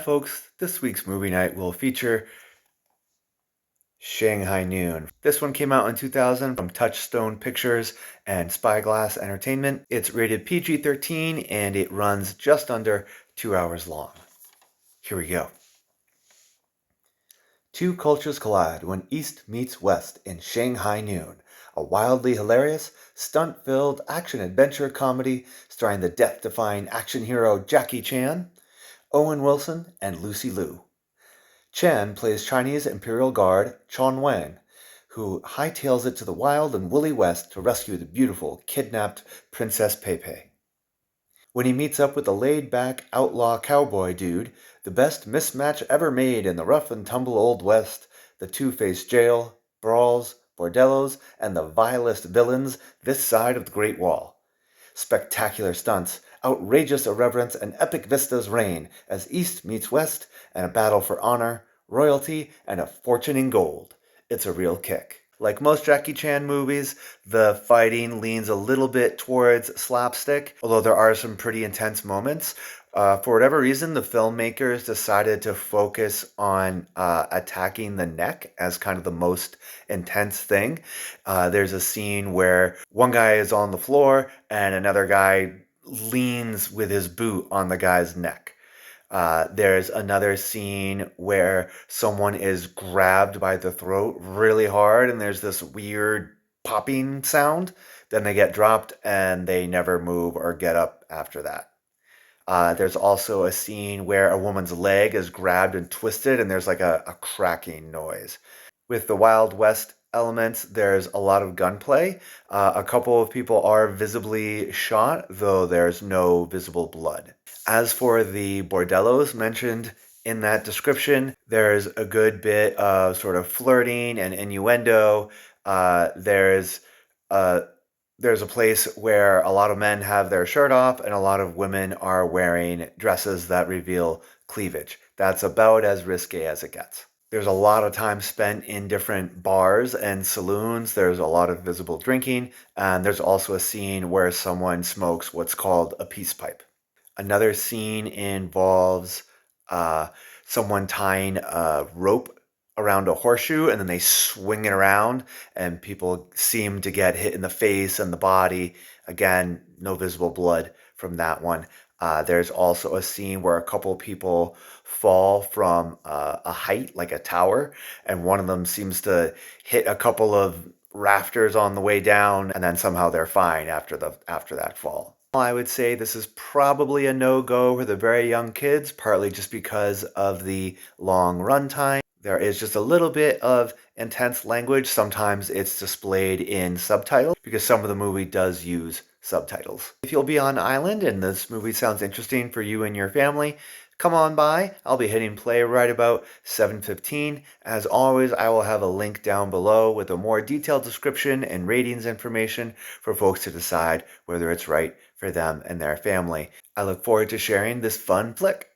folks, this week's movie night will feature Shanghai Noon. This one came out in 2000 from Touchstone Pictures and Spyglass Entertainment. It's rated PG-13 and it runs just under 2 hours long. Here we go. Two cultures collide when East meets West in Shanghai Noon, a wildly hilarious, stunt-filled action-adventure comedy starring the death-defying action hero Jackie Chan, Owen Wilson, and Lucy Liu. Chan plays Chinese Imperial Guard Chon Wang, who hightails it to the wild and woolly West to rescue the beautiful, kidnapped Princess Peipei. When he meets up with the laid-back outlaw cowboy dude, the best mismatch ever made in the rough and tumble Old West, the two face jail, brawls, bordellos, and the vilest villains this side of the Great Wall. Spectacular stunts, outrageous irreverence, and epic vistas reign as East meets West and a battle for honor, royalty, and a fortune in gold. It's a real kick. Like most Jackie Chan movies, the fighting leans a little bit towards slapstick, although there are some pretty intense moments. For whatever reason, the filmmakers decided to focus on attacking the neck as kind of the most intense thing. There's a scene where one guy is on the floor and another guy leans with his boot on the guy's neck. There's another scene where someone is grabbed by the throat really hard and there's this weird popping sound. Then they get dropped and they never move or get up after that. There's also a scene where a woman's leg is grabbed and twisted and there's like a cracking noise. With the Wild West elements, there's a lot of gunplay. A couple of people are visibly shot, though there's no visible blood. As for the bordellos mentioned in that description, there's a good bit of sort of flirting and innuendo. There's a place where a lot of men have their shirt off and a lot of women are wearing dresses that reveal cleavage. That's about as risque as it gets. There's a lot of time spent in different bars and saloons. There's a lot of visible drinking, and there's also a scene where someone smokes what's called a peace pipe. Another scene involves someone tying a rope around a horseshoe and then they swing it around and people seem to get hit in the face and the body. Again, no visible blood from that one. There's also a scene where a couple people fall from a height, like a tower, and one of them seems to hit a couple of rafters on the way down, and then somehow they're fine after that fall. I would say this is probably a no-go for the very young kids, partly just because of the long runtime. There is just a little bit of intense language. Sometimes it's displayed in subtitles because some of the movie does use subtitles. If you'll be on island and this movie sounds interesting for you and your family, come on by. I'll be hitting play right about 7:15. As always, I will have a link down below with a more detailed description and ratings information for folks to decide whether it's right for them and their family. I look forward to sharing this fun flick.